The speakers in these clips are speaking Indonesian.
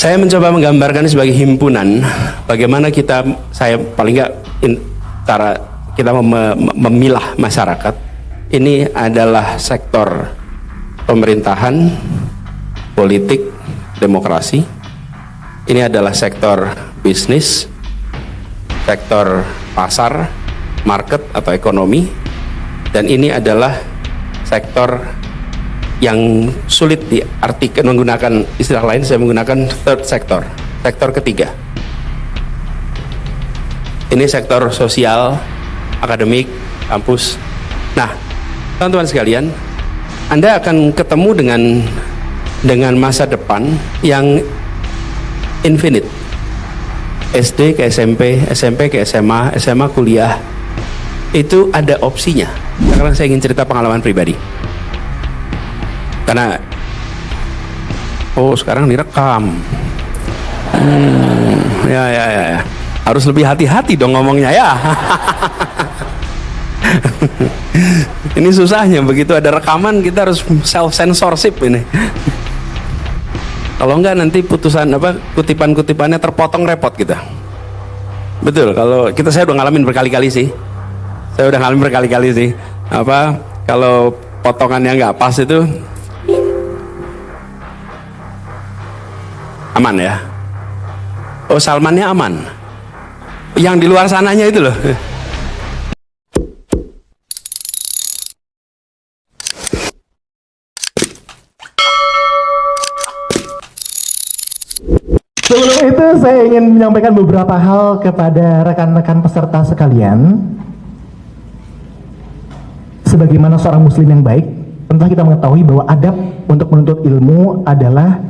Saya mencoba menggambarkan sebagai himpunan bagaimana saya paling nggak cara kita memilah masyarakat. Ini adalah sektor pemerintahan, politik, demokrasi. Ini adalah sektor bisnis, sektor pasar, market atau ekonomi, dan ini adalah sektor yang sulit diartikan menggunakan istilah lain. Saya menggunakan third sector, sektor ketiga. Ini sektor sosial, akademik, kampus. Nah, teman-teman sekalian, Anda akan ketemu dengan masa depan yang infinite. SD ke SMP, SMP ke SMA, SMA kuliah, itu ada opsinya. Sekarang saya ingin cerita pengalaman pribadi. Karena sekarang direkam. Ya. Harus lebih hati-hati dong ngomongnya ya. Ini susahnya, begitu ada rekaman kita harus self censorship ini. Kalau enggak nanti kutipan-kutipannya terpotong, repot kita. Betul, saya udah ngalamin berkali-kali sih. Kalau potongannya nggak pas itu aman ya. Salmannya aman. Yang di luar sananya itu loh. Sebelum itu saya ingin menyampaikan beberapa hal kepada rekan-rekan peserta sekalian. Sebagaimana seorang muslim yang baik, tentu kita mengetahui bahwa adab untuk menuntut ilmu adalah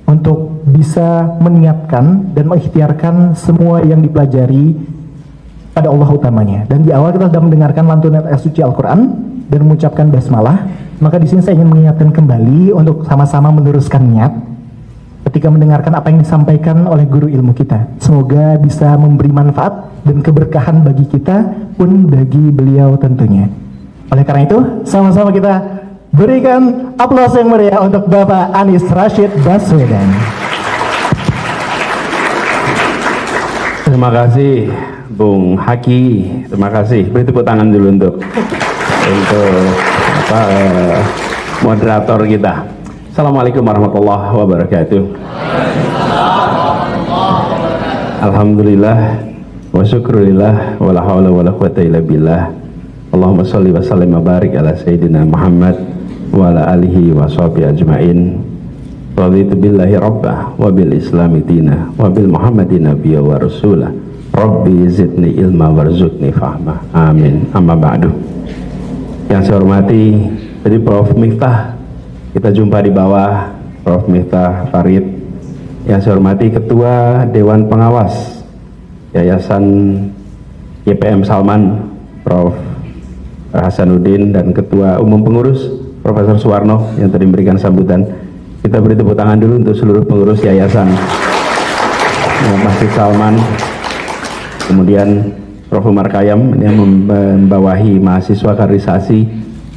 untuk bisa meniatkan dan mengikhtiarkan semua yang dipelajari pada Allah utamanya. Dan di awal kita sudah mendengarkan lantunan ayat suci Al-Quran dan mengucapkan basmalah. Maka di sini saya ingin mengingatkan kembali untuk sama-sama meneruskan niat ketika mendengarkan apa yang disampaikan oleh guru ilmu kita. Semoga bisa memberi manfaat dan keberkahan bagi kita pun bagi beliau tentunya. Oleh karena itu, sama-sama kita berikan aplaus yang meriah untuk Bapak Anies Rashid Baswedan. Terima kasih Bung Haki, terima kasih. Beri tepuk tangan dulu untuk moderator kita. Assalamualaikum warahmatullahi wabarakatuh. Alhamdulillah wa syukurillah wa la hawla wa la quwwata illa billah. Allahumma sholli wa sallim wa barik ala sayyidina Muhammad wa ala alihi wa sahbihi ajma'in. Raditu billahi rabbah wa bil islami dina wa bil muhammadin nabiyya wa rasulah. Rabbi zidni ilma warzuqni fahma. Amin. Amma ba'du. Yang saya hormati tadi Prof Miftah, kita jumpa di bawah Prof Miftah Farid. Yang saya hormati Ketua Dewan Pengawas Yayasan YPM Salman Prof Hasanuddin, dan Ketua Umum Pengurus Profesor Suwarno yang tadi memberikan sambutan. Kita beri tepuk tangan dulu untuk seluruh pengurus Yayasan Masjid Salman. Kemudian Prof Umar Khayyam yang membawahi mahasiswa kaderisasi,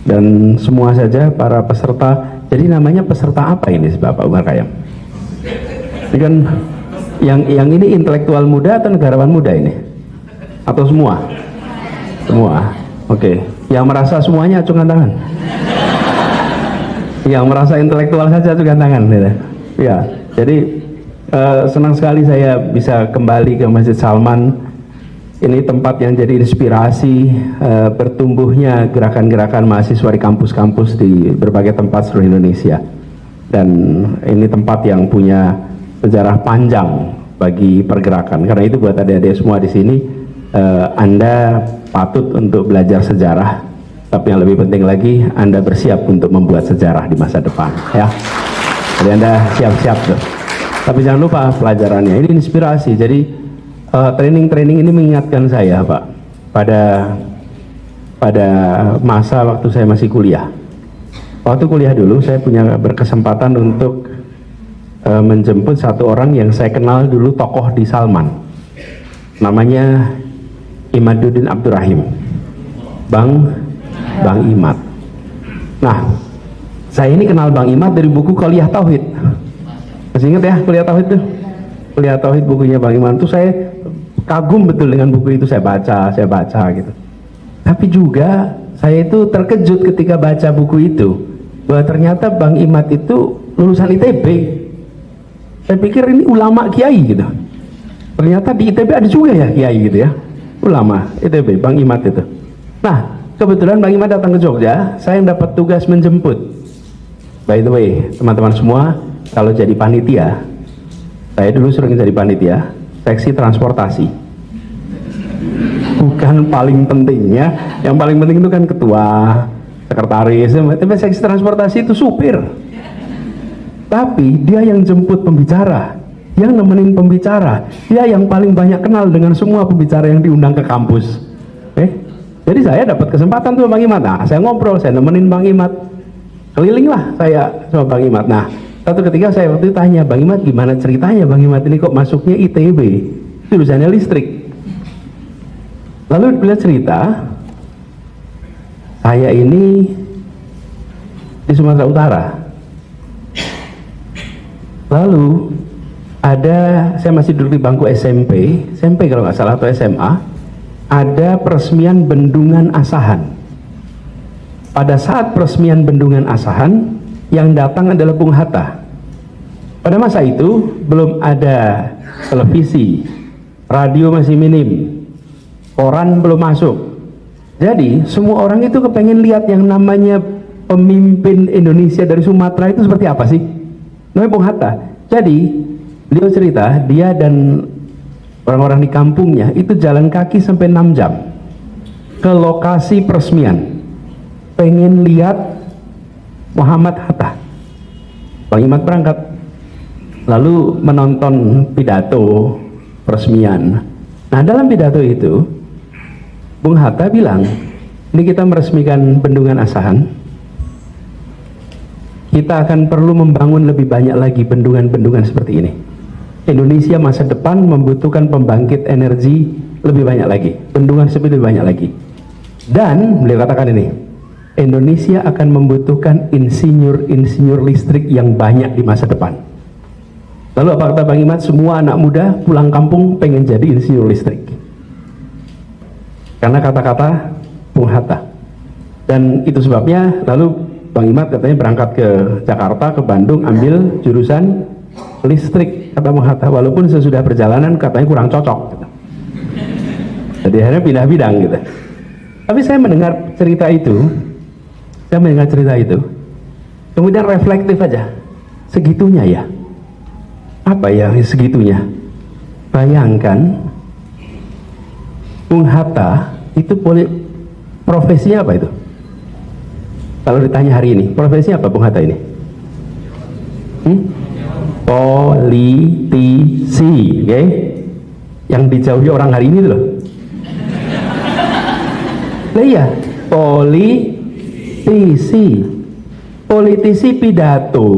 dan semua saja para peserta. Jadi namanya peserta apa ini Bapak Umar Khayyam? Ini kan yang ini intelektual muda atau negarawan muda ini? Atau semua? Semua. Oke. Yang merasa semuanya acungkan tangan. Yang merasa intelektual saja acungkan tangan. Ya. Jadi senang sekali saya bisa kembali ke Masjid Salman. Ini tempat yang jadi inspirasi bertumbuhnya gerakan-gerakan mahasiswa di kampus-kampus di berbagai tempat seluruh Indonesia. Dan ini tempat yang punya sejarah panjang bagi pergerakan. Karena itu buat adik-adik semua di sini, Anda patut untuk belajar sejarah, tapi yang lebih penting lagi Anda bersiap untuk membuat sejarah di masa depan ya. Jadi Anda siap-siap tuh. Tapi jangan lupa pelajarannya, ini inspirasi. Jadi training-training ini mengingatkan saya Pak pada masa waktu saya masih kuliah. Waktu kuliah dulu saya punya berkesempatan untuk menjemput satu orang yang saya kenal dulu tokoh di Salman, namanya Imaduddin Abdurrahim, Bang Imad. Nah, saya ini kenal Bang Imad dari buku Qouliyah Tauhid. Masih ingat ya kuliah tauhid tuh? Kuliah tauhid bukunya Bang Iman tuh saya kagum betul dengan buku itu, saya baca gitu. Tapi juga saya itu terkejut ketika baca buku itu bahwa ternyata Bang Imat itu lulusan ITB. Saya pikir ini ulama kiai gitu. Ternyata di ITB ada juga ya kiai gitu ya, ulama ITB, Bang Imat itu. Nah, kebetulan Bang Imat datang ke Jogja, saya yang dapat tugas menjemput. By the way, teman-teman semua, kalau jadi panitia, saya dulu sering jadi panitia seksi transportasi. Bukan paling penting ya, yang paling penting itu kan ketua, sekretaris, tapi seksi transportasi itu supir. Tapi dia yang jemput pembicara, yang nemenin pembicara, dia yang paling banyak kenal dengan semua pembicara yang diundang ke kampus. Jadi saya dapat kesempatan tuh Bang Imat. Nah, saya ngobrol, saya nemenin Bang Imat, keliling lah saya sama Bang Imat. Nah, satu ketika saya waktu itu tanya, Bang Imat gimana ceritanya Bang Imat ini kok masuknya ITB, jurusannya listrik. Lalu beliau cerita, saya ini di Sumatera Utara. Lalu saya masih duduk di bangku SMP kalau nggak salah, atau SMA, ada peresmian Bendungan Asahan. Pada saat peresmian Bendungan Asahan, yang datang adalah Bung Hatta. Pada masa itu belum ada televisi, radio masih minim, koran belum masuk. Jadi semua orang itu kepengen lihat yang namanya pemimpin Indonesia dari Sumatera itu seperti apa sih, namanya Bung Hatta. Jadi beliau cerita, dia dan orang-orang di kampungnya itu jalan kaki sampai 6 jam ke lokasi peresmian, pengen lihat Muhammad Hatta. Bang Imat berangkat, lalu menonton pidato peresmian. Nah, dalam pidato itu Bung Hatta bilang, ini kita meresmikan Bendungan Asahan, kita akan perlu membangun lebih banyak lagi bendungan-bendungan seperti ini. Indonesia masa depan membutuhkan pembangkit energi lebih banyak lagi, bendungan seperti lebih banyak lagi. Dan beliau katakan ini, Indonesia akan membutuhkan insinyur listrik yang banyak di masa depan. Lalu apa kata Bang Imat? Semua anak muda pulang kampung pengen jadi insinyur listrik, karena kata-kata Bung Hatta. Dan itu sebabnya lalu Bang Imat katanya berangkat ke Jakarta, ke Bandung, ambil jurusan listrik, kata Bung Hatta, walaupun sesudah perjalanan katanya kurang cocok gitu. Jadi akhirnya pindah bidang gitu. Tapi saya mendengar cerita itu, kemudian reflektif aja, segitunya ya, apa ya segitunya. Bayangkan Bung Hatta itu profesinya apa itu? Kalau ditanya hari ini, profesinya apa Bung Hatta ini? Politisi, oke? Yang dijauhi orang hari ini tuh loh. Lah iya, politisi pidato,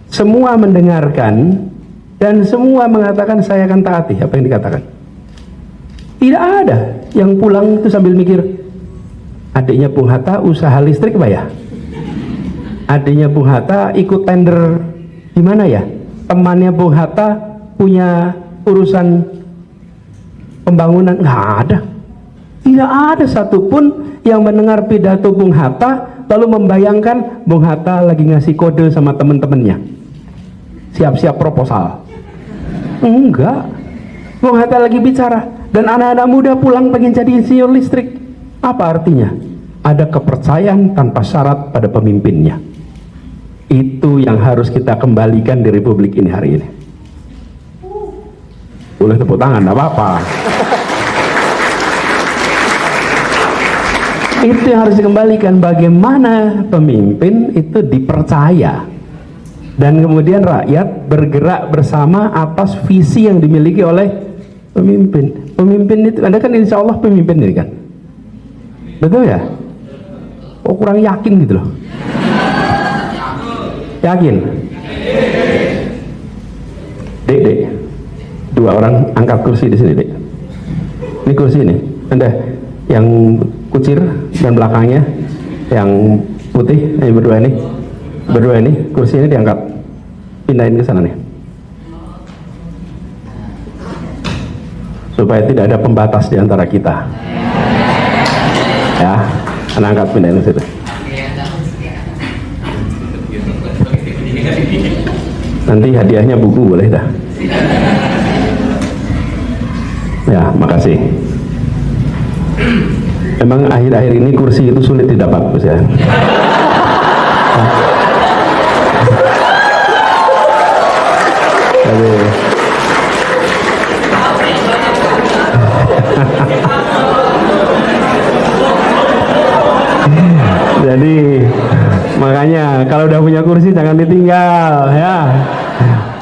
semua mendengarkan dan semua mengatakan saya akan taati apa yang dikatakan. Tidak ada yang pulang itu sambil mikir, adiknya Bung Hatta usaha listrik apa ya? Adiknya Bung Hatta ikut tender di mana ya? Temannya Bung Hatta punya urusan pembangunan? Nggak ada. Tidak ada satupun yang mendengar pidato Bung Hatta lalu membayangkan Bung Hatta lagi ngasih kode sama teman-temannya, siap-siap proposal. Enggak. Bung Hatta lagi bicara dan anak-anak muda pulang pengen jadi insinyur listrik. Apa artinya? Ada kepercayaan tanpa syarat pada pemimpinnya. Itu yang harus kita kembalikan di Republik ini hari ini. Boleh tepuk tangan, tidak apa-apa. Itu yang harus dikembalikan, bagaimana pemimpin itu dipercaya dan kemudian rakyat bergerak bersama atas visi yang dimiliki oleh pemimpin. Pemimpin itu, Anda kan insya Allah pemimpin ini kan? Betul ya? Oh, kurang yakin gitu loh. Yakin? Dek, dua orang angkat kursi di sini, Dek. Ini kursi ini, Anda yang kucir dan belakangnya yang putih, ini berdua ini kursi ini diangkat. pindahin ke sana nih. Supaya tidak ada pembatas di antara kita. Ya, angkat pindahin ke situ. Nanti hadiahnya buku boleh dah. Ya, makasih. Memang akhir-akhir ini kursi itu sulit didapat, Gus ya. Jadi makanya kalau udah punya kursi jangan ditinggal ya.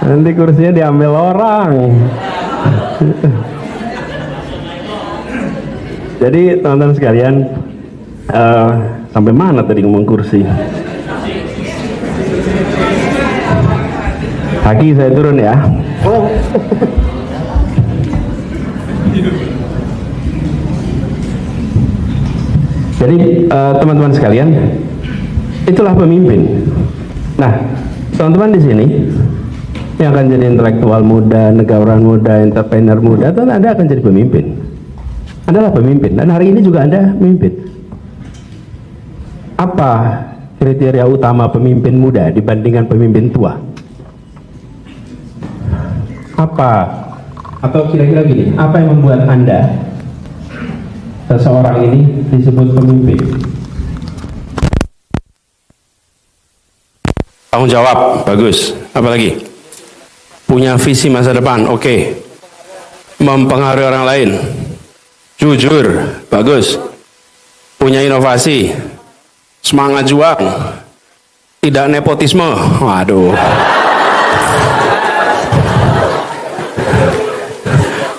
Nanti kursinya diambil orang. Jadi teman-teman sekalian, sampai mana tadi ngomong kursi? Kaki saya turun ya. Jadi teman-teman sekalian, itulah pemimpin. Nah, teman-teman di sini yang akan jadi intelektual muda, negarawan muda, entrepreneur muda, dan Anda akan jadi pemimpin. Anda adalah pemimpin, dan hari ini juga Anda memimpin. Apa kriteria utama pemimpin muda dibandingkan pemimpin tua? Apa? Atau kira-kira gini, apa yang membuat Anda, seseorang ini disebut pemimpin? Tanggung jawab, bagus. Apa lagi? Punya visi masa depan, oke. Mempengaruhi orang lain, jujur, bagus. Punya inovasi, semangat juang, tidak nepotisme. Waduh.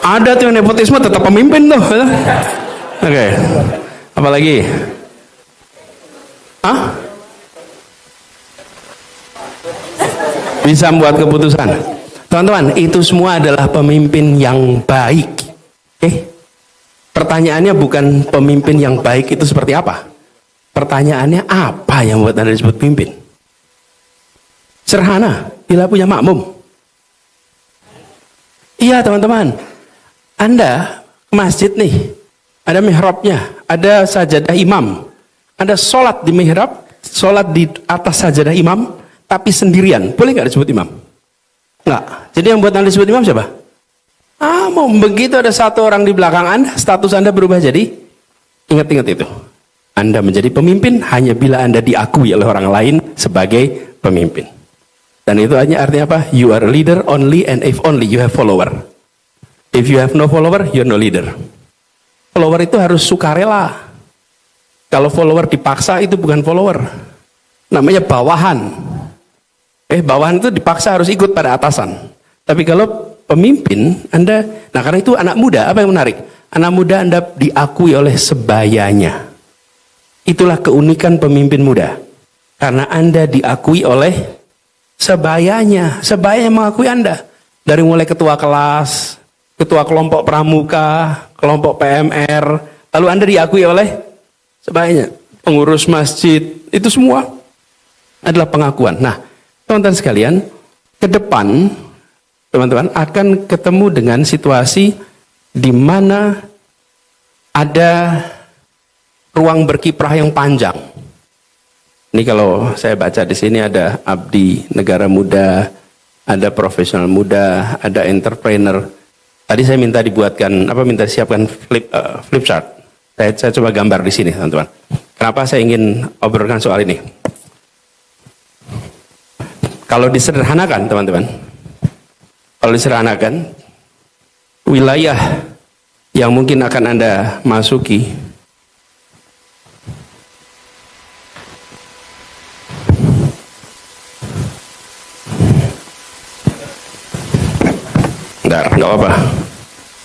Ada tuh nepotisme, tetap pemimpin tuh. Oke. Apa lagi? Hah? Bisa membuat keputusan. Teman-teman, itu semua adalah pemimpin yang baik. Oke? Pertanyaannya bukan pemimpin yang baik itu seperti apa. Pertanyaannya apa yang membuat Anda disebut pemimpin? Sederhana, bila punya makmum. Iya teman-teman, Anda ke masjid nih, ada mihrabnya, ada sajadah imam. Anda sholat di mihrab, sholat di atas sajadah imam, tapi sendirian, boleh nggak disebut imam? Nggak. Jadi yang buat Anda disebut imam siapa? Mau begitu ada satu orang di belakang Anda, status Anda berubah jadi, ingat-ingat itu. Anda menjadi pemimpin hanya bila Anda diakui oleh orang lain sebagai pemimpin. Dan itu hanya artinya apa? You are a leader only and if only you have follower. If you have no follower, you are no leader. Follower itu harus sukarela. Kalau follower dipaksa itu bukan follower. Namanya bawahan. Bawahan itu dipaksa harus ikut pada atasan. Tapi kalau pemimpin, Anda, nah karena itu anak muda, apa yang menarik? Anak muda Anda diakui oleh sebayanya. Itulah keunikan pemimpin muda. Karena Anda diakui oleh sebayanya. Sebaya yang mengakui Anda. Dari mulai ketua kelas, ketua kelompok pramuka, kelompok PMR, lalu Anda diakui oleh sebayanya. Pengurus masjid, itu semua adalah pengakuan. Nah, teman-teman sekalian, ke depan teman-teman akan ketemu dengan situasi di mana ada ruang berkiprah yang panjang. Ini kalau saya baca di sini ada abdi negara muda, ada profesional muda, ada entrepreneur. Tadi saya minta dibuatkan minta disiapkan flip chart. Saya coba gambar di sini, teman-teman. Kenapa saya ingin obrolkan soal ini? Kalau disederhanakan, teman-teman, kalau disederhanakan, wilayah yang mungkin akan Anda masuki nggak apa-apa.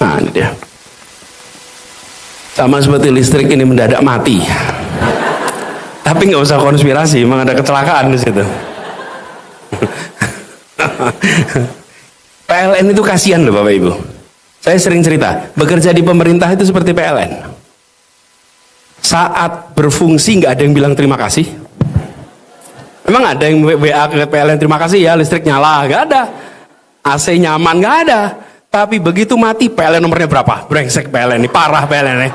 Nah, ini dia. Sama seperti listrik ini mendadak mati. Tapi nggak usah konspirasi, memang ada kecelakaan di situ. PLN itu kasihan loh Bapak Ibu. Saya sering cerita, bekerja di pemerintah itu seperti PLN. Saat berfungsi nggak ada yang bilang terima kasih. Emang ada yang WA ke PLN terima kasih ya listrik nyala? Gak ada. AC nyaman? Gak ada. Tapi begitu mati PLN nomornya berapa? Brengsek PLN ini, parah PLN ini.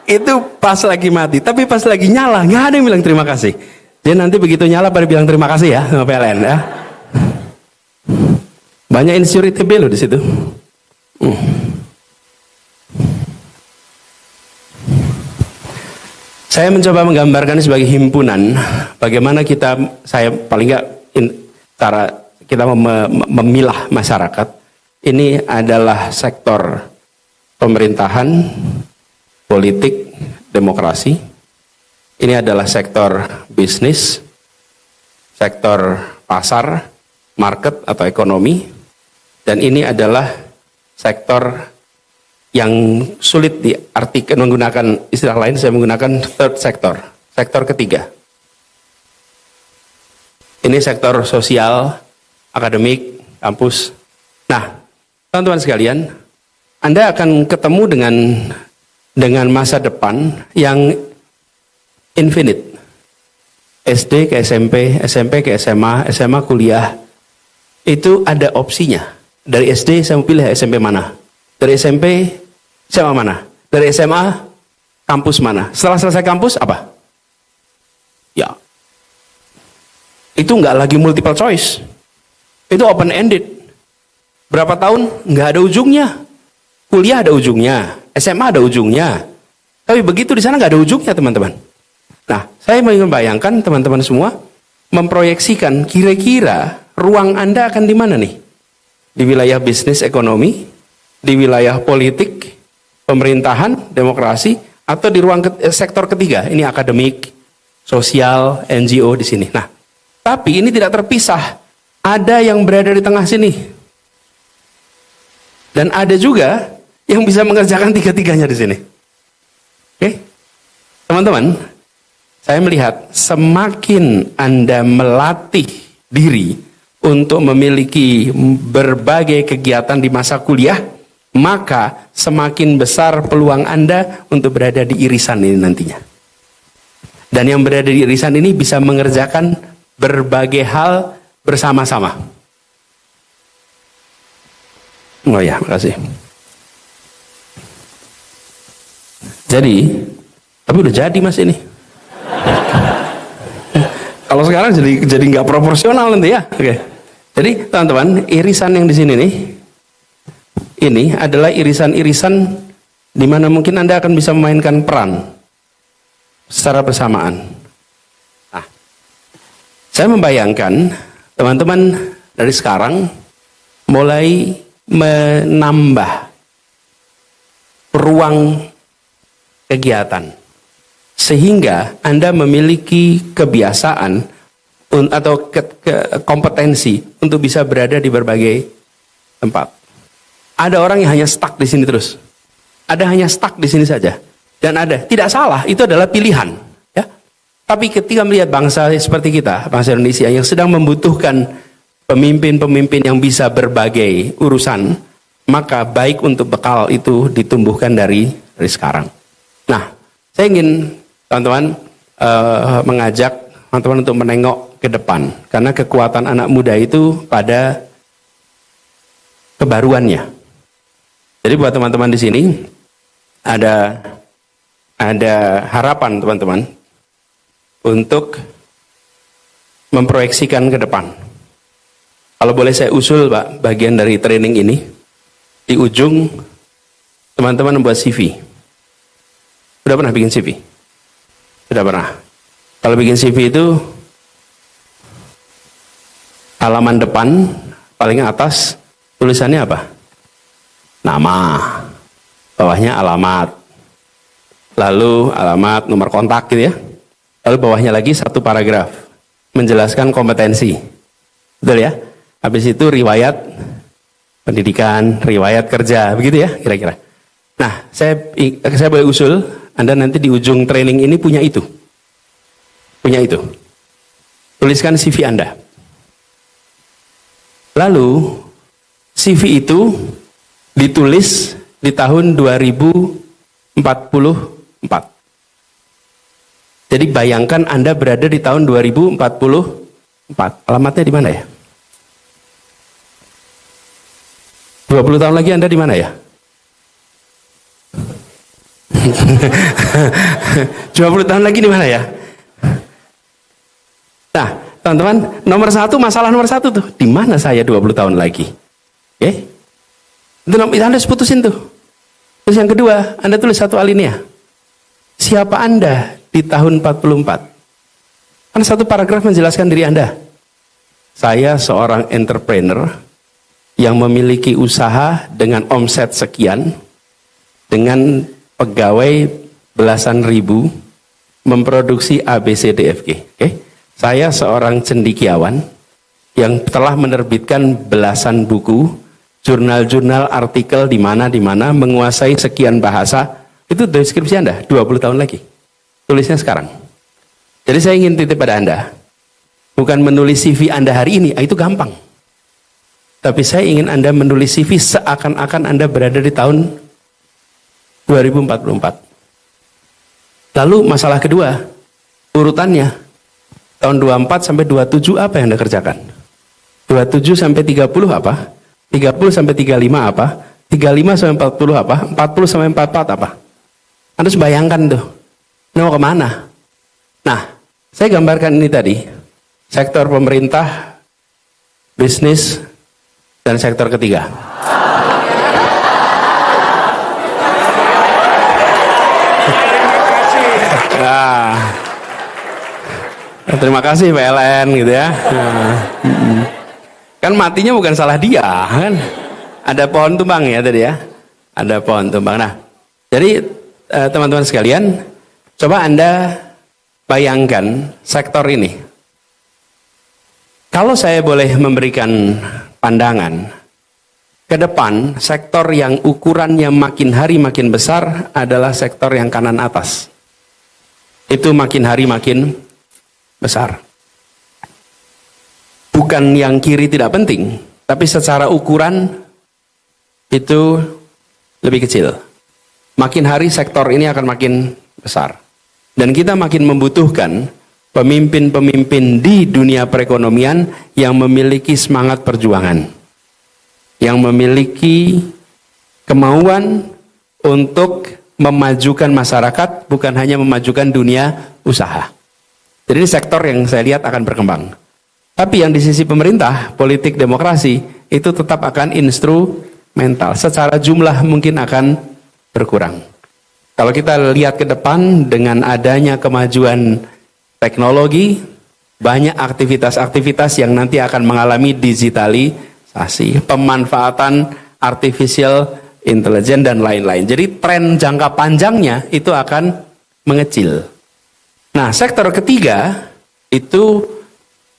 Itu pas lagi mati. Tapi pas lagi nyala gak ada yang bilang terima kasih. Jadi nanti begitu nyala pada bilang terima kasih ya sama PLN ya. Banyak insecurity loh di situ. Saya mencoba menggambarkan sebagai himpunan bagaimana saya paling nggak cara kita memilah masyarakat. Ini adalah sektor pemerintahan, politik, demokrasi. Ini adalah sektor bisnis, sektor pasar, market atau ekonomi, dan ini adalah sektor yang sulit diartikan menggunakan istilah lain. Saya menggunakan third sector, sektor ketiga. Ini sektor sosial, akademik, kampus. Nah, teman-teman sekalian, Anda akan ketemu dengan masa depan yang infinite. SD ke SMP, SMP ke SMA, SMA kuliah, itu ada opsinya. Dari SD saya mau pilih SMP mana, dari SMP SMA mana, dari SMA kampus mana. Setelah selesai kampus apa? Ya, itu nggak lagi multiple choice, itu open ended. Berapa tahun? Nggak ada ujungnya. Kuliah ada ujungnya, SMA ada ujungnya, tapi begitu di sana nggak ada ujungnya, teman-teman. Nah, saya membayangkan teman-teman semua memproyeksikan kira-kira ruang Anda akan di mana nih? Di wilayah bisnis ekonomi, di wilayah politik, pemerintahan, demokrasi, atau di ruang sektor ketiga. Ini akademik, sosial, NGO di sini. Nah, tapi ini tidak terpisah. Ada yang berada di tengah sini. Dan ada juga yang bisa mengerjakan tiga-tiganya di sini. Oke? Teman-teman, saya melihat semakin Anda melatih diri untuk memiliki berbagai kegiatan di masa kuliah, maka semakin besar peluang Anda untuk berada di irisan ini nantinya. Dan yang berada di irisan ini bisa mengerjakan berbagai hal bersama-sama. Oh ya, makasih. Jadi, tapi udah jadi mas ini. Kalau sekarang jadi nggak proporsional nanti ya. Oke. Jadi teman-teman, irisan yang di sini nih, ini adalah irisan-irisan di mana mungkin Anda akan bisa memainkan peran secara bersamaan. Nah, saya membayangkan teman-teman dari sekarang mulai menambah ruang kegiatan. Sehingga Anda memiliki kebiasaan atau kompetensi untuk bisa berada di berbagai tempat. Ada orang yang hanya stuck di sini terus. Ada hanya stuck di sini saja. Dan ada, tidak salah, itu adalah pilihan. Ya. Tapi ketika melihat bangsa seperti kita, bangsa Indonesia yang sedang membutuhkan pemimpin-pemimpin yang bisa berbagai urusan, maka baik untuk bekal itu ditumbuhkan dari sekarang. Nah, saya ingin teman-teman mengajak teman-teman untuk menengok ke depan, karena kekuatan anak muda itu pada kebaruannya. Jadi buat teman-teman di sini ada harapan teman-teman untuk memproyeksikan ke depan. Kalau boleh saya usul Pak, bagian dari training ini di ujung teman-teman membuat CV. Sudah pernah bikin CV? Sudah pernah. Kalau bikin CV itu halaman depan paling atas tulisannya apa? Nama, bawahnya alamat, lalu alamat, nomor kontak gitu ya. Lalu bawahnya lagi satu paragraf menjelaskan kompetensi, betul ya? Habis itu riwayat pendidikan, riwayat kerja, begitu ya kira-kira. Nah, saya boleh usul Anda nanti di ujung training ini punya itu. Punya itu. Tuliskan CV Anda. Lalu CV itu ditulis di tahun 2044. Jadi bayangkan Anda berada di tahun 2044. Alamatnya di mana ya? 20 tahun lagi Anda di mana ya? 20 tahun lagi di mana ya? Nah, teman-teman, masalah nomor satu tuh, di mana saya 20 tahun lagi? Oke? Itu Anda harus putusin tuh. Terus yang kedua, Anda tulis satu alinea. Siapa Anda di tahun 44? Kan satu paragraf menjelaskan diri Anda. Saya seorang entrepreneur yang memiliki usaha dengan omset sekian, dengan pegawai belasan ribu, memproduksi ABCDFG. Oke? Saya seorang cendekiawan yang telah menerbitkan belasan buku, jurnal-jurnal, artikel di mana, menguasai sekian bahasa. Itu deskripsi Anda 20 tahun lagi. Tulisnya sekarang. Jadi saya ingin titip pada Anda, bukan menulis CV Anda hari ini, itu gampang. Tapi saya ingin Anda menulis CV seakan-akan Anda berada di tahun 2044. Lalu masalah kedua, urutannya, tahun 24 sampai 27 apa yang Anda kerjakan? 27 sampai 30 apa? 30 sampai 35 apa? 35 sampai 40 apa? 40 sampai 44 apa? Anda harus bayangkan tuh, mau kemana? Nah, saya gambarkan ini tadi, sektor pemerintah, bisnis, dan sektor ketiga. Nah, terima kasih PLN gitu ya. Kan matinya bukan salah dia kan. Ada pohon tumbang ya tadi ya. Ada pohon tumbang. Nah, jadi teman-teman sekalian, coba Anda bayangkan sektor ini. Kalau saya boleh memberikan pandangan, ke depan sektor yang ukurannya makin hari makin besar adalah sektor yang kanan atas. Itu makin hari makin besar. Bukan yang kiri tidak penting, tapi secara ukuran itu lebih kecil. Makin hari sektor ini akan makin besar. Dan kita makin membutuhkan pemimpin-pemimpin di dunia perekonomian yang memiliki semangat perjuangan. Yang memiliki kemauan untuk memajukan masyarakat, bukan hanya memajukan dunia usaha. Jadi ini sektor yang saya lihat akan berkembang. Tapi yang di sisi pemerintah, politik demokrasi, itu tetap akan instrumental. Secara jumlah mungkin akan berkurang. Kalau kita lihat ke depan dengan adanya kemajuan teknologi, banyak aktivitas-aktivitas yang nanti akan mengalami digitalisasi, pemanfaatan artificial intelligence dan lain-lain. Jadi tren jangka panjangnya itu akan mengecil. Nah, sektor ketiga itu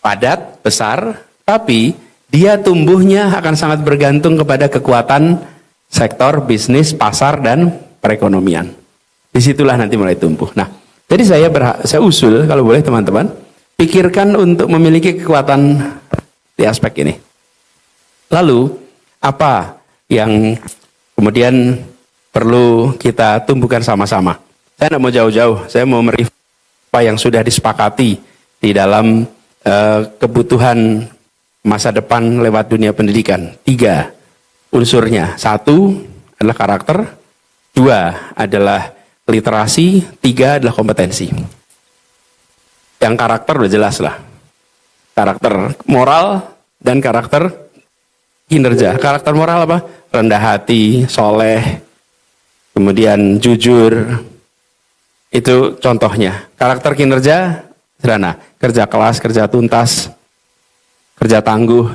padat, besar, tapi dia tumbuhnya akan sangat bergantung kepada kekuatan sektor bisnis, pasar, dan perekonomian. Disitulah nanti mulai tumbuh. Nah, jadi saya usul, kalau boleh teman-teman, pikirkan untuk memiliki kekuatan di aspek ini. Lalu, apa yang kemudian perlu kita tumbuhkan sama-sama? Saya tidak mau jauh-jauh, saya mau mereview apa yang sudah disepakati di dalam kebutuhan masa depan lewat dunia pendidikan. 3 unsurnya. 1 adalah karakter, 2 adalah literasi, 3 adalah kompetensi. Yang karakter udah jelas lah. Karakter moral dan karakter kinerja. Karakter moral apa? Rendah hati, soleh, kemudian jujur. Itu contohnya. Karakter kinerja sederhana, kerja kelas, kerja tuntas, kerja tangguh.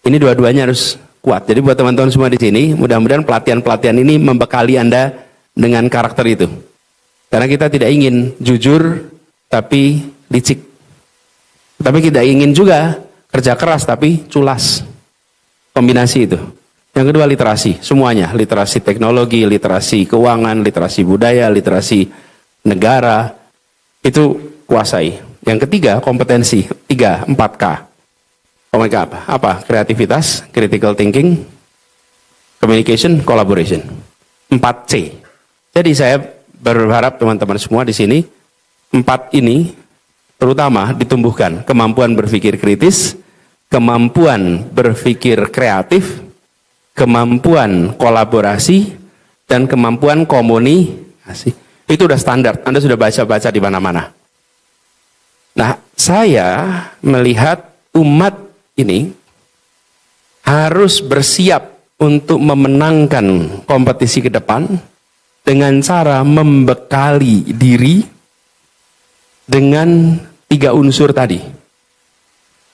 Ini dua-duanya harus kuat. Jadi buat teman-teman semua di sini, mudah-mudahan pelatihan-pelatihan ini membekali Anda dengan karakter itu. Karena kita tidak ingin jujur tapi licik. Tapi kita ingin juga kerja keras tapi culas. Kombinasi itu. Yang kedua literasi, semuanya. Literasi teknologi, literasi keuangan, literasi budaya, literasi negara. Itu kuasai. Yang ketiga kompetensi, 3, 4K. Apa? Kreativitas, critical thinking, communication, collaboration. 4C. Jadi saya berharap teman-teman semua di sini, 4 ini terutama ditumbuhkan kemampuan berpikir kritis, kemampuan berpikir kreatif, kemampuan kolaborasi, dan kemampuan komunikasi. Itu udah standar, Anda sudah baca-baca di mana-mana. Nah, saya melihat umat ini harus bersiap untuk memenangkan kompetisi ke depan dengan cara membekali diri dengan 3 unsur tadi.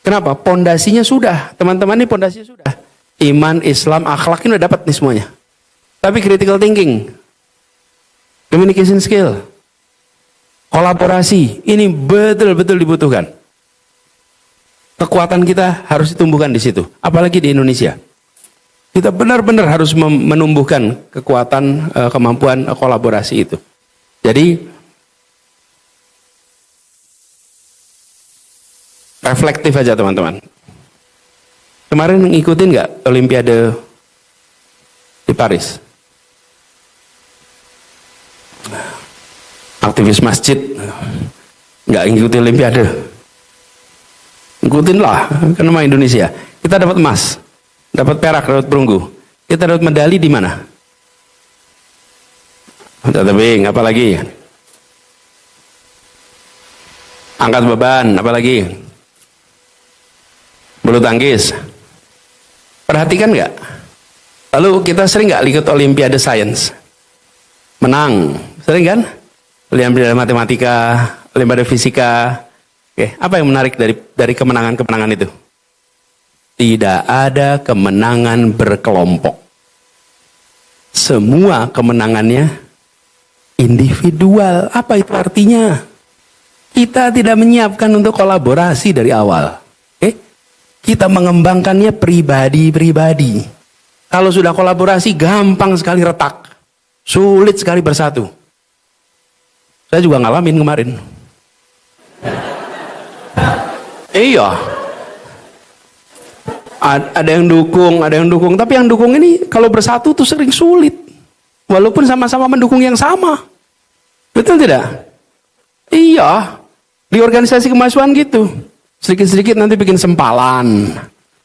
Kenapa? Pondasinya sudah, teman-teman, ini pondasinya sudah. Iman, Islam, akhlak ini udah dapat nih semuanya. Tapi critical thinking, communication skill, kolaborasi, ini betul-betul dibutuhkan. Kekuatan kita harus ditumbuhkan di situ, apalagi di Indonesia. Kita benar-benar harus menumbuhkan kekuatan, kemampuan kolaborasi itu. Jadi, reflektif aja teman-teman. Kemarin ngikutin nggak Olimpiade di Paris? Aktivis masjid nggak ngikutin Olimpiade. Ngikutin lah, kan nama Indonesia. Kita dapat emas, dapat perak, dapat perunggu. Kita dapat medali di mana? Tebing, apalagi? Angkat beban, apalagi? Bulu tangkis. Perhatikan nggak? Lalu kita sering nggak ikut Olimpiade Science? Menang, sering kan? Olimpiade Matematika, Olimpiade Fisika. Oke, apa yang menarik dari kemenangan-kemenangan itu? Tidak ada kemenangan berkelompok. Semua kemenangannya individual. Apa itu artinya? Kita tidak menyiapkan untuk kolaborasi dari awal. Kita mengembangkannya pribadi-pribadi. Kalau sudah kolaborasi, gampang sekali retak. Sulit sekali bersatu. Saya juga ngalamin kemarin. Iya. Ada yang dukung. Tapi yang dukung ini kalau bersatu tuh sering sulit. Walaupun sama-sama mendukung yang sama. Betul tidak? Iya. Di organisasi kemahasiswaan gitu. Sedikit-sedikit nanti bikin sempalan.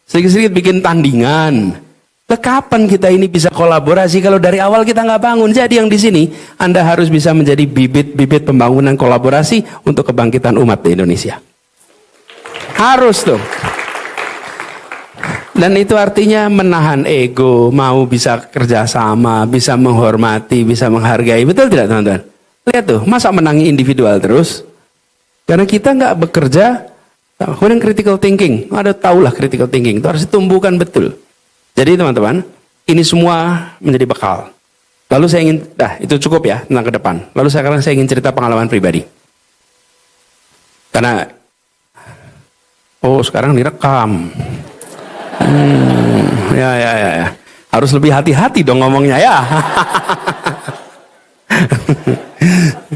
Sedikit-sedikit bikin tandingan. Kapan kita ini bisa kolaborasi kalau dari awal kita nggak bangun? Jadi yang di sini Anda harus bisa menjadi bibit-bibit pembangunan kolaborasi untuk kebangkitan umat di Indonesia. Harus tuh. Dan itu artinya menahan ego, mau bisa kerjasama, bisa menghormati, bisa menghargai. Betul tidak teman-teman? Lihat tuh, masa menangi individual terus? Karena kita nggak bekerja. Kemudian critical thinking, ada tahulah critical thinking itu harus ditumbuhkan betul. Jadi teman-teman, ini semua menjadi bekal. Lalu saya ingin, itu cukup ya tentang ke depan. Lalu sekarang saya ingin cerita pengalaman pribadi. Karena, sekarang direkam. Ya. Harus lebih hati-hati dong ngomongnya ya.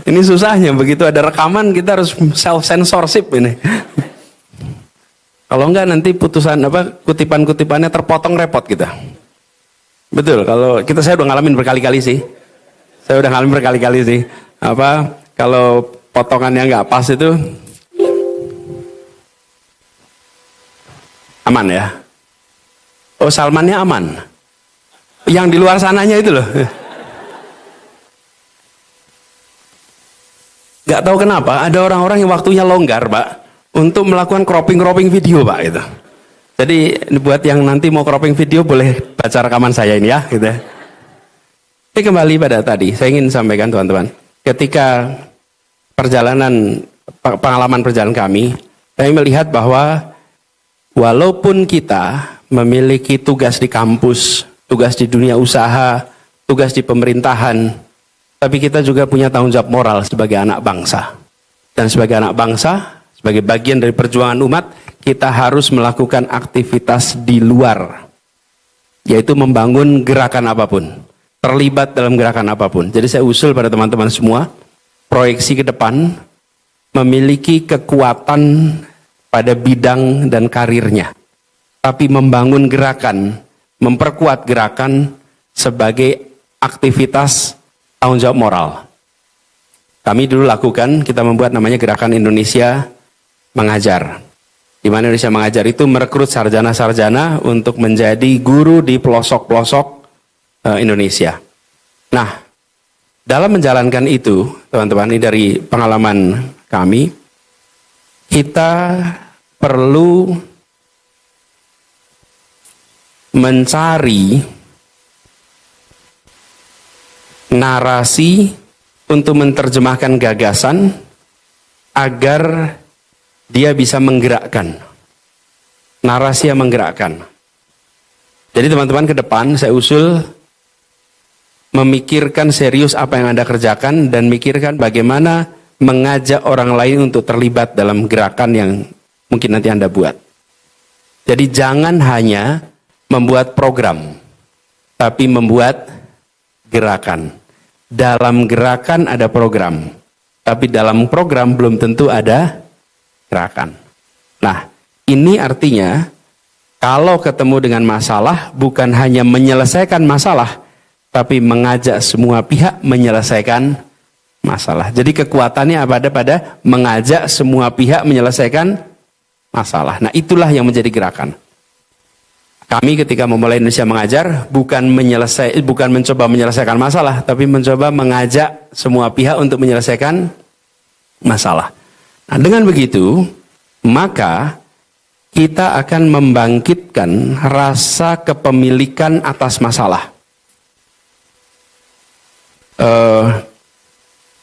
Ini susahnya, begitu ada rekaman kita harus self-censorship ini. Kalau enggak nanti kutipan-kutipannya terpotong repot kita. Betul, saya udah ngalamin berkali-kali sih. Kalau potongannya nggak pas itu aman ya. Salmannya aman. Yang di luar sananya itu loh. Nggak tahu kenapa ada orang-orang yang waktunya longgar, Pak. Untuk melakukan cropping video, Pak, gitu. Jadi buat yang nanti mau cropping video boleh baca rekaman saya ini ya, gitu. Tapi kembali pada tadi, saya ingin sampaikan teman-teman, ketika pengalaman perjalanan kami melihat bahwa walaupun kita memiliki tugas di kampus, tugas di dunia usaha, tugas di pemerintahan, tapi kita juga punya tanggung jawab moral sebagai anak bangsa. Dan sebagai anak bangsa, sebagai bagian dari perjuangan umat, kita harus melakukan aktivitas di luar, yaitu membangun gerakan apapun, terlibat dalam gerakan apapun. Jadi saya usul pada teman-teman semua, proyeksi ke depan, memiliki kekuatan pada bidang dan karirnya, tapi membangun gerakan, memperkuat gerakan sebagai aktivitas tanggung jawab moral. Kami dulu lakukan, kita membuat namanya Gerakan Indonesia Mengajar. Di mana Indonesia Mengajar itu merekrut sarjana-sarjana untuk menjadi guru di pelosok-pelosok Indonesia. Nah, dalam menjalankan itu, teman-teman, ini dari pengalaman kami, kita perlu mencari narasi untuk menerjemahkan gagasan agar dia bisa menggerakkan. Narasi yang menggerakkan. Jadi teman-teman, ke depan saya usul memikirkan serius apa yang Anda kerjakan dan mikirkan bagaimana mengajak orang lain untuk terlibat dalam gerakan yang mungkin nanti Anda buat. Jadi jangan hanya membuat program, tapi membuat gerakan. Dalam gerakan ada program, tapi dalam program belum tentu ada gerakan. Nah, ini artinya kalau ketemu dengan masalah, bukan hanya menyelesaikan masalah, tapi mengajak semua pihak menyelesaikan masalah. Jadi kekuatannya ada pada mengajak semua pihak menyelesaikan masalah. Nah, itulah yang menjadi gerakan. Kami ketika memulai Indonesia Mengajar bukan mencoba menyelesaikan masalah, tapi mencoba mengajak semua pihak untuk menyelesaikan masalah. Nah, dengan begitu, maka kita akan membangkitkan rasa kepemilikan atas masalah.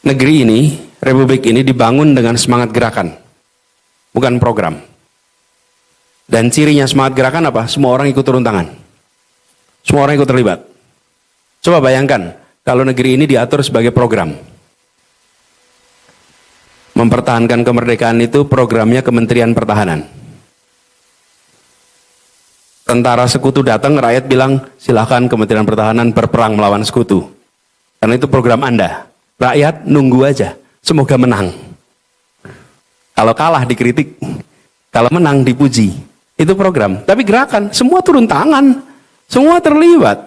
Negeri ini, Republik ini dibangun dengan semangat gerakan, bukan program. Dan cirinya semangat gerakan apa? Semua orang ikut turun tangan. Semua orang ikut terlibat. Coba bayangkan, kalau negeri ini diatur sebagai program. Mempertahankan kemerdekaan itu programnya Kementerian Pertahanan. Tentara sekutu datang, rakyat bilang, silakan Kementerian Pertahanan berperang melawan sekutu. Karena itu program Anda. Rakyat nunggu aja, semoga menang. Kalau kalah dikritik, kalau menang dipuji. Itu program. Tapi gerakan, semua turun tangan, semua terlibat.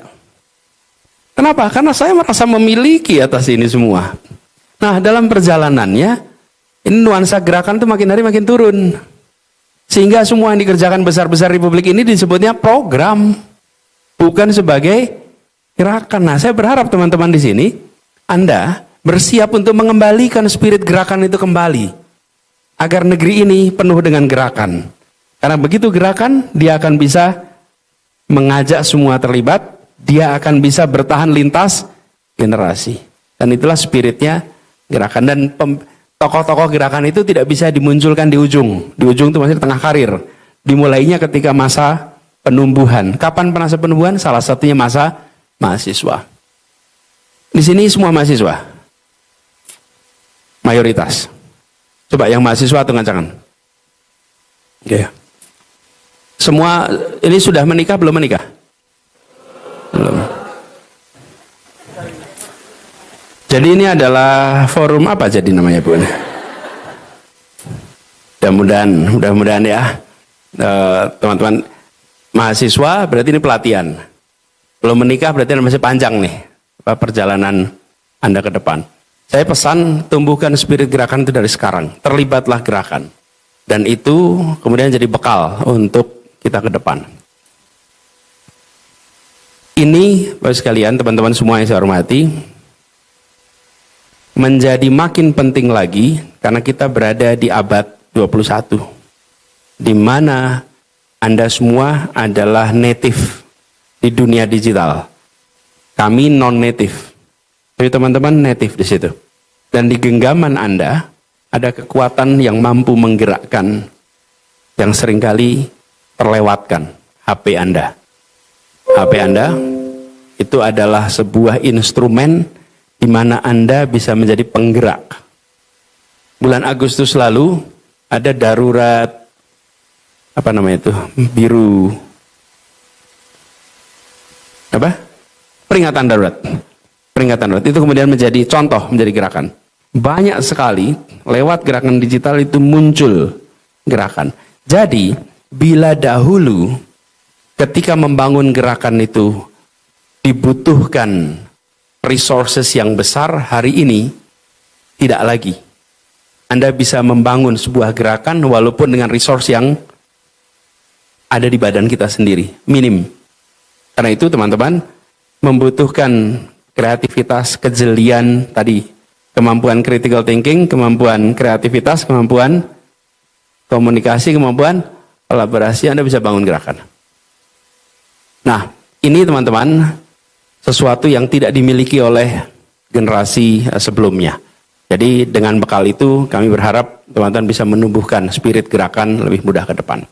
Kenapa? Karena saya merasa memiliki atas ini semua. Nah, dalam perjalanannya, ini nuansa gerakan itu makin hari makin turun. Sehingga semua yang dikerjakan besar-besar Republik ini disebutnya program, bukan sebagai gerakan. Nah, saya berharap teman-teman di sini, Anda bersiap untuk mengembalikan spirit gerakan itu kembali. Agar negeri ini penuh dengan gerakan. Karena begitu gerakan, dia akan bisa mengajak semua terlibat, dia akan bisa bertahan lintas generasi. Dan itulah spiritnya gerakan. Dan tokoh-tokoh gerakan itu tidak bisa dimunculkan di ujung. Di ujung itu masih tengah karir. Dimulainya ketika masa penumbuhan. Kapan masa penumbuhan? Salah satunya masa mahasiswa. Di sini semua mahasiswa. Mayoritas. Coba yang mahasiswa angkat tangan. Oke. Semua ini sudah menikah belum menikah? Belum. Jadi ini adalah forum apa jadi namanya, Bu? Mudah-mudahan ya, teman-teman mahasiswa berarti ini pelatihan. Belum menikah berarti masih panjang nih perjalanan Anda ke depan. Saya pesan tumbuhkan spirit gerakan itu dari sekarang. Terlibatlah gerakan. Dan itu kemudian jadi bekal untuk kita ke depan. Ini, Bapak sekalian, teman-teman semua yang saya hormati, menjadi makin penting lagi karena kita berada di abad 21, di mana Anda semua adalah native di dunia digital. Kami non-native, tapi teman-teman native di situ. Dan di genggaman Anda ada kekuatan yang mampu menggerakkan yang seringkali terlewatkan. HP Anda. HP Anda itu adalah sebuah instrumen di mana Anda bisa menjadi penggerak. Bulan Agustus lalu ada darurat apa namanya itu? Biru. Apa? Peringatan darurat. Peringatan darurat itu kemudian menjadi contoh, menjadi gerakan. Banyak sekali lewat gerakan digital itu muncul gerakan. Jadi, bila dahulu ketika membangun gerakan itu dibutuhkan resources yang besar, hari ini tidak lagi. Anda bisa membangun sebuah gerakan walaupun dengan resource yang ada di badan kita sendiri, minim. Karena itu teman-teman, membutuhkan kreativitas, kejelian tadi, kemampuan critical thinking, kemampuan kreativitas, kemampuan komunikasi, kemampuan kolaborasi, Anda bisa bangun gerakan. Nah, ini teman-teman, sesuatu yang tidak dimiliki oleh generasi sebelumnya. Jadi dengan bekal itu kami berharap teman-teman bisa menumbuhkan spirit gerakan lebih mudah ke depan.